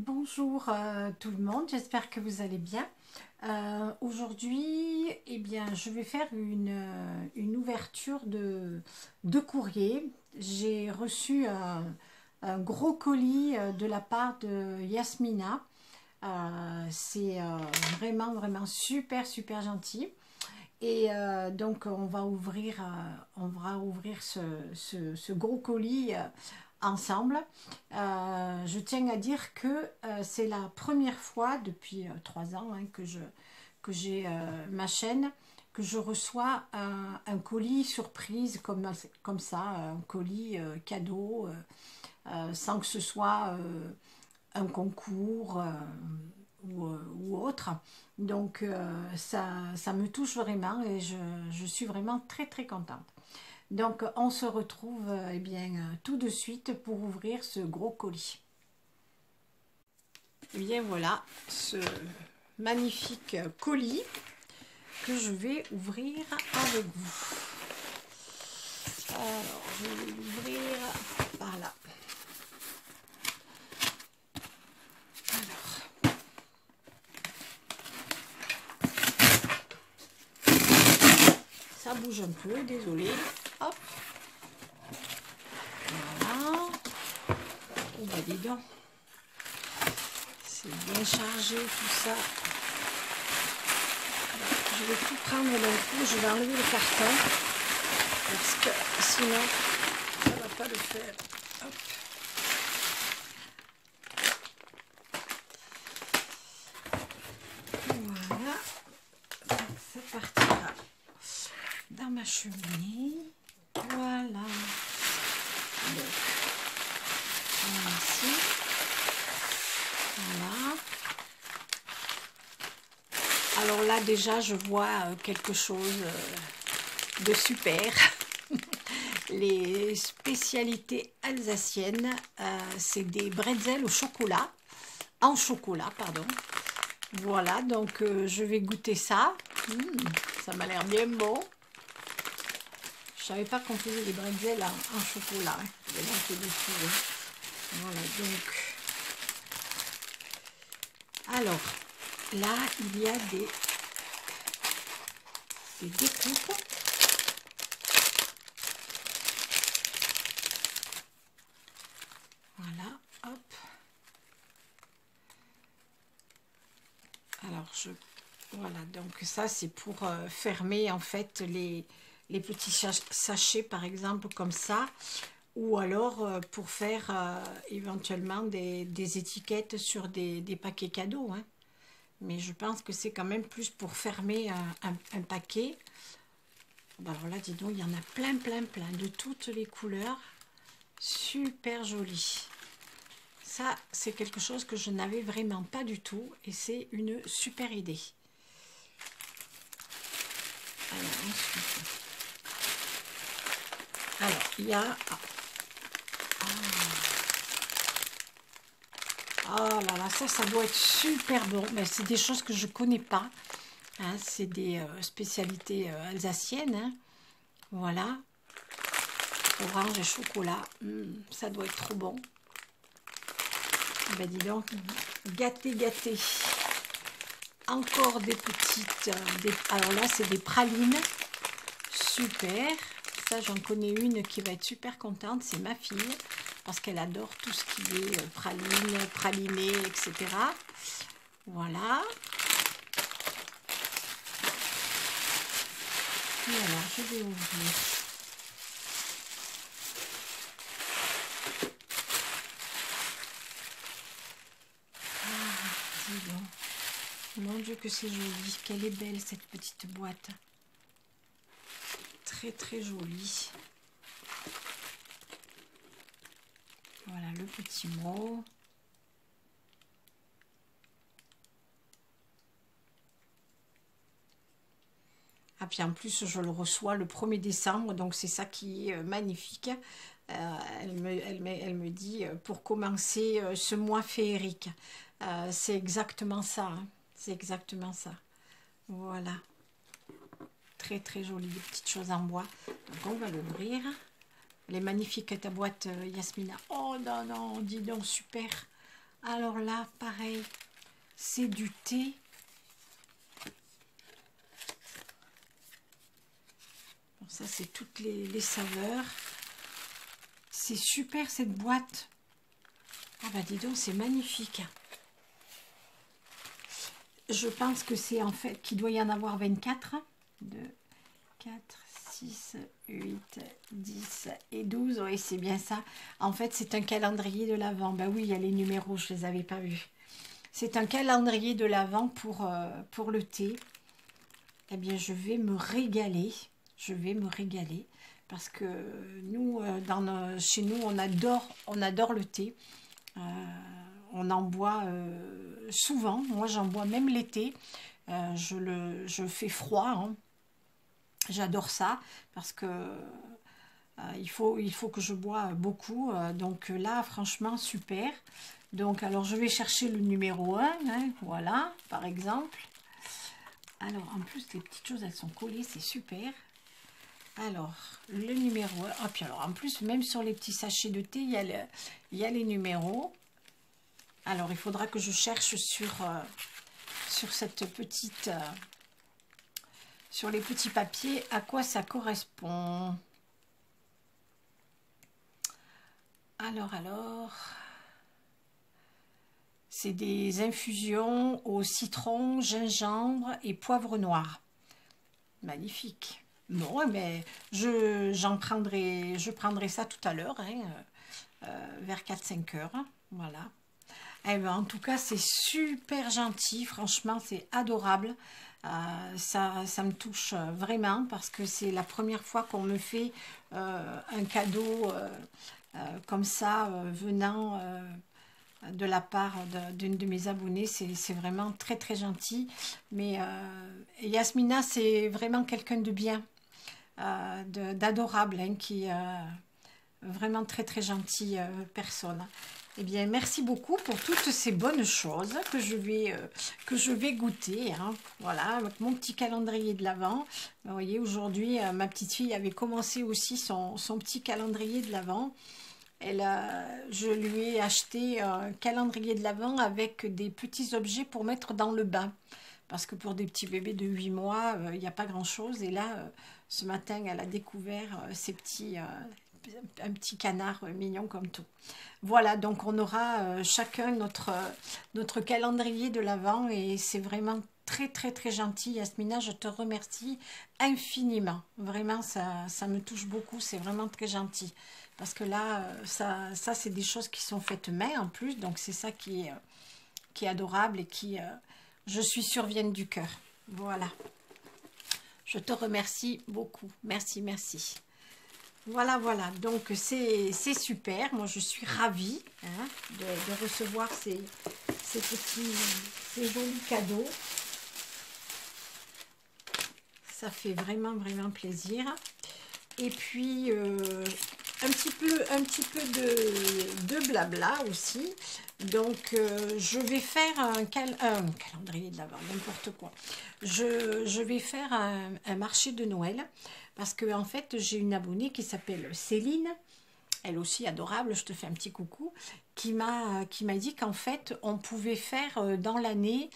Bonjour tout le monde, j'espère que vous allez bien. Aujourd'hui, eh bien, je vais faire une ouverture de courrier. J'ai reçu un gros colis de la part de Yasmina. C'est vraiment super gentil. Et donc on va ouvrir ce gros colis ensemble. Je tiens à dire que c'est la première fois depuis 3 ans que j'ai ma chaîne, que je reçois un colis surprise comme ça, un colis cadeau, sans que ce soit un concours ou autre. Donc ça me touche vraiment et je suis vraiment très contente. Donc on se retrouve eh bien, tout de suite pour ouvrir ce gros colis. Et bien voilà ce magnifique colis que je vais ouvrir avec vous. Alors je vais l'ouvrir par là. Ça bouge un peu, désolé. Hop. Voilà. Oh bah dis donc. C'est bien chargé tout ça. Alors, je vais tout prendre d'un coup. Je vais enlever le carton. Parce que sinon, ça ne va pas le faire. Hop. Voilà. Donc, ça partira dans ma cheminée. Voilà. Donc, voilà ici. Voilà. Alors là, déjà, je vois quelque chose de super. Les spécialités alsaciennes, c'est des bretzels au chocolat. En chocolat, pardon. Voilà, donc je vais goûter ça. Ça m'a l'air bien bon. Je savais pas qu'on faisait des bretzels en chocolat. Hein. Du tout, hein. Voilà, donc. Alors, là, il y a des découpes. Voilà, hop. Alors, voilà, donc ça, c'est pour fermer, en fait, les petits sachets, par exemple, comme ça. Ou alors pour faire éventuellement des étiquettes sur des paquets cadeaux. Hein. Mais je pense que c'est quand même plus pour fermer un paquet. Alors là, dis donc, il y en a plein de toutes les couleurs. Super joli. Ça, c'est quelque chose que je n'avais vraiment pas du tout. Et c'est une super idée. Alors, ensuite. Alors, il y a... Oh là là, ça doit être super bon. Mais c'est des choses que je ne connais pas. Hein, c'est des spécialités alsaciennes. Hein. Voilà. Orange et chocolat. Ça doit être trop bon. Ben dis donc, gâté. Encore des petites... Alors là, c'est des pralines. Super. Ça, j'en connais une qui va être super contente. C'est ma fille. Parce qu'elle adore tout ce qui est praline, praliné, etc. Voilà. Et alors, je vais ouvrir. Ah, dis donc. Mon Dieu que c'est joli. Qu'elle est belle cette petite boîte. Très jolie. Voilà le petit mot. Ah puis en plus je le reçois le 1er décembre, donc c'est ça qui est magnifique. Elle me dit pour commencer ce mois féerique. C'est exactement ça. Hein. C'est exactement ça. Voilà. Très jolie, des petites choses en bois. Donc on va l'ouvrir. Elle est magnifique ta boîte Yasmina. Oh non, dis donc, super. Alors là, pareil, c'est du thé. Bon, ça, c'est toutes les saveurs. C'est super cette boîte. Ah bah dis donc, c'est magnifique. Je pense que c'est en fait qu'il doit y en avoir 24. 2, 4, 6, 8, 10 et 12. Oui, c'est bien ça. En fait, c'est un calendrier de l'Avent. Ben oui, il y a les numéros, je ne les avais pas vus. C'est un calendrier de l'Avent pour le thé. Eh bien, je vais me régaler. Je vais me régaler. Parce que nous, chez nous, on adore le thé. On en boit souvent. Moi, j'en bois même l'été. Je fais froid. Hein. J'adore ça parce que il faut que je bois beaucoup. Donc là, franchement, super. Donc, alors, je vais chercher le numéro 1. Hein, voilà, par exemple. Alors, en plus, les petites choses, elles sont collées. C'est super. Alors, le numéro 1. Ah, puis alors, en plus, même sur les petits sachets de thé, il y a les numéros. Alors, il faudra que je cherche sur cette petite... sur les petits papiers, à quoi ça correspond. Alors... C'est des infusions au citron, gingembre et poivre noir. Magnifique. Bon, mais je prendrai ça tout à l'heure, hein, vers 4-5 heures. Voilà. Eh ben, en tout cas, c'est super gentil. Franchement, c'est adorable. Ça me touche vraiment parce que c'est la première fois qu'on me fait un cadeau comme ça, venant de la part d'une de mes abonnées. C'est vraiment très très gentil. Mais Yasmina, c'est vraiment quelqu'un de bien, d'adorable, hein, qui est vraiment très très gentille personne. Eh bien, merci beaucoup pour toutes ces bonnes choses que je vais goûter. Hein. Voilà, avec mon petit calendrier de l'Avent. Vous voyez, aujourd'hui, ma petite fille avait commencé aussi son petit calendrier de l'Avent. Je lui ai acheté un calendrier de l'Avent avec des petits objets pour mettre dans le bain. Parce que pour des petits bébés de 8 mois, il n'y a pas grand-chose. Et là, ce matin, elle a découvert un petit canard mignon comme tout. Voilà, donc on aura chacun notre calendrier de l'Avent et c'est vraiment très très très gentil. Yasmina, je te remercie infiniment. Vraiment, ça me touche beaucoup, c'est vraiment très gentil. Parce que là, ça c'est des choses qui sont faites main en plus, donc c'est ça qui est adorable et qui, je suis sûre, viennent du cœur. Voilà. Je te remercie beaucoup. Merci, merci. Voilà, voilà. Donc, c'est super. Moi, je suis ravie, hein, de recevoir ces jolis cadeaux. Ça fait vraiment, vraiment plaisir. Et puis, un petit peu de blabla aussi. Donc, je vais faire un calendrier de l'Avent, n'importe quoi. Je vais faire un marché de Noël parce que en fait, j'ai une abonnée qui s'appelle Céline, elle aussi adorable, je te fais un petit coucou, qui m'a dit qu'en fait, on pouvait faire dans l'année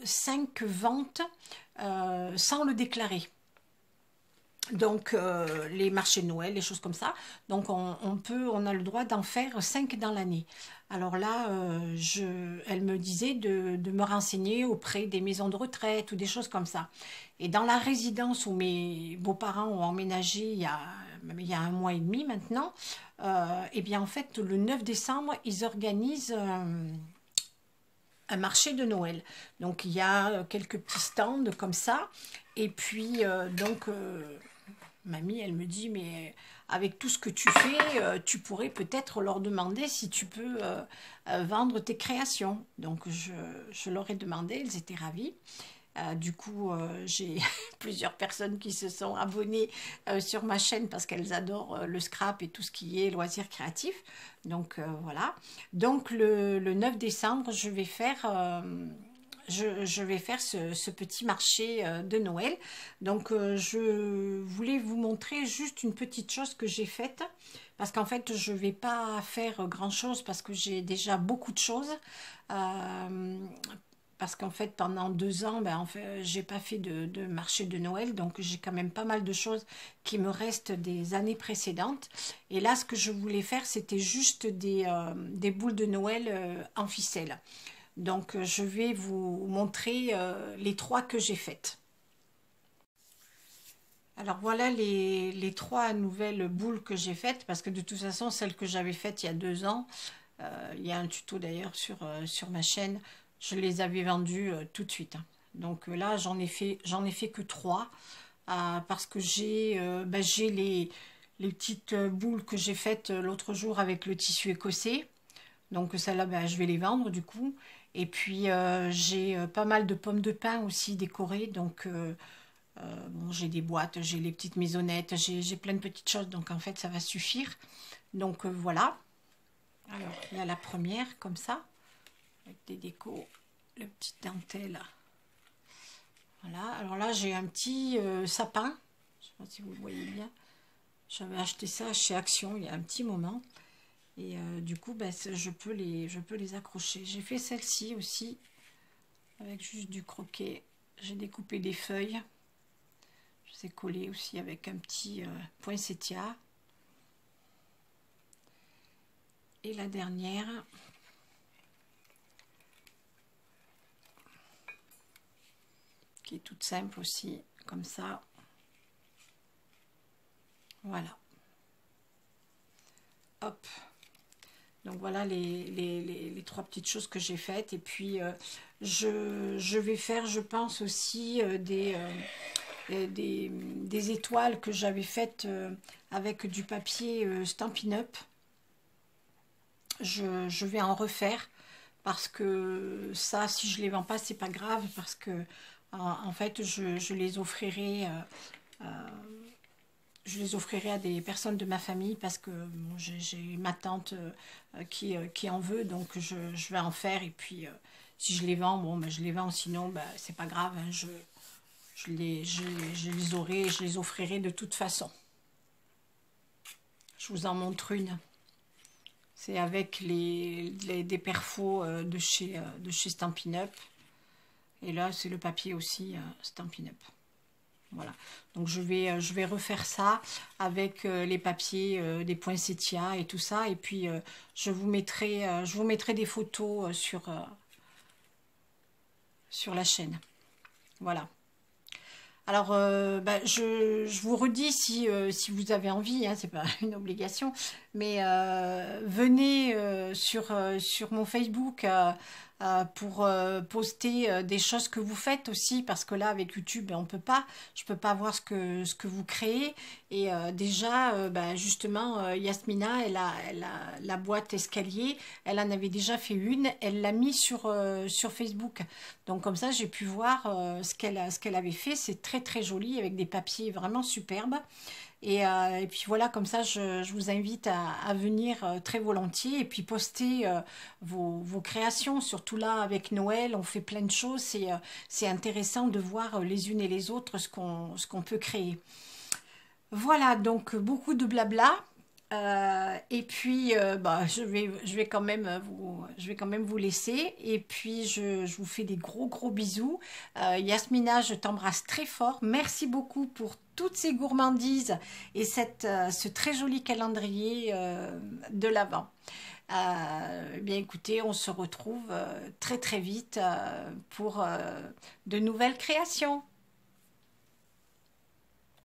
5 ventes sans le déclarer. Donc, les marchés de Noël, les choses comme ça. Donc, on a le droit d'en faire 5 dans l'année. Alors là, elle me disait de me renseigner auprès des maisons de retraite ou des choses comme ça. Et dans la résidence où mes beaux-parents ont emménagé il y a 1 mois et demi maintenant, et bien en fait, le 9 décembre, ils organisent un marché de Noël. Donc, il y a quelques petits stands comme ça. Et puis, mamie, elle me dit, mais avec tout ce que tu fais, tu pourrais peut-être leur demander si tu peux vendre tes créations. Donc, je leur ai demandé, elles étaient ravies. Du coup, j'ai plusieurs personnes qui se sont abonnées sur ma chaîne parce qu'elles adorent le scrap et tout ce qui est loisirs créatifs. Donc, voilà. Donc, le 9 décembre, je vais faire je vais faire ce petit marché de Noël. Donc je voulais vous montrer juste une petite chose que j'ai faite. Parce qu'en fait, je ne vais pas faire grand-chose parce que j'ai déjà beaucoup de choses. Euh, Parce qu'en fait, pendant 2 ans, ben, en fait, j'ai pas fait de marché de Noël. Donc j'ai quand même pas mal de choses qui me restent des années précédentes. Et là, ce que je voulais faire, c'était juste des boules de Noël en ficelle. Donc je vais vous montrer les 3 que j'ai faites. Alors voilà les 3 nouvelles boules que j'ai faites, parce que de toute façon, celles que j'avais faites il y a 2 ans, il y a un tuto d'ailleurs sur ma chaîne, je les avais vendues tout de suite, hein. Donc là, j'en ai fait que 3, parce que j'ai les petites boules que j'ai faites l'autre jour avec le tissu écossais. Donc celles-là, ben, je vais les vendre du coup. Et puis j'ai pas mal de pommes de pin aussi décorées, donc bon, j'ai des boîtes, j'ai les petites maisonnettes, j'ai plein de petites choses, donc en fait ça va suffire. Donc voilà. Alors il y a la première comme ça, avec des décos, le petit dentelle. Voilà, alors là j'ai un petit sapin, je ne sais pas si vous le voyez bien. J'avais acheté ça chez Action il y a un petit moment. Et du coup, ben, je peux les accrocher. J'ai fait celle-ci aussi, avec juste du croquet. J'ai découpé des feuilles. Je les ai collées aussi avec un petit poinsettia. Et la dernière, qui est toute simple aussi, comme ça. Voilà. Hop. Donc voilà les 3 petites choses que j'ai faites. Et puis je vais faire, je pense aussi, des étoiles que j'avais faites avec du papier Stampin' Up. Je vais en refaire, parce que ça, si je les vends pas, c'est pas grave, parce que en fait je les offrirai à des personnes de ma famille, parce que bon, j'ai ma tante qui en veut, donc je vais en faire. Et puis si je les vends, bon ben, je les vends, sinon ben, c'est pas grave, hein, je les offrirai de toute façon. Je vous en montre une. C'est avec des perfos de chez Stampin' Up. Et là, c'est le papier aussi Stampin' Up. Voilà. Donc, je vais refaire ça avec les papiers des poinsettias et tout ça. Et puis, je vous mettrai des photos sur la chaîne. Voilà. Alors, bah, je vous redis, si vous avez envie, hein, c'est pas une obligation, mais venez sur mon Facebook pour poster des choses que vous faites aussi, parce que là, avec YouTube, ben, je peux pas voir ce que vous créez. Et déjà, bah, justement, Yasmina, elle a la boîte escalier, elle en avait déjà fait une, elle l'a mis sur Facebook. Donc comme ça, j'ai pu voir ce qu'elle avait fait. C'est très très joli, avec des papiers vraiment superbes. Et puis voilà, comme ça, je vous invite à venir très volontiers, et puis poster vos créations. Surtout là, avec Noël, on fait plein de choses. C'est intéressant de voir les unes et les autres ce qu'on peut créer. Voilà, donc beaucoup de blabla. Et puis, bah, je vais quand même vous laisser. Et puis, je vous fais des gros gros bisous. Yasmina, je t'embrasse très fort. Merci beaucoup pour toutes ces gourmandises et ce très joli calendrier de l'Avent. Eh bien, écoutez, on se retrouve très très vite pour de nouvelles créations.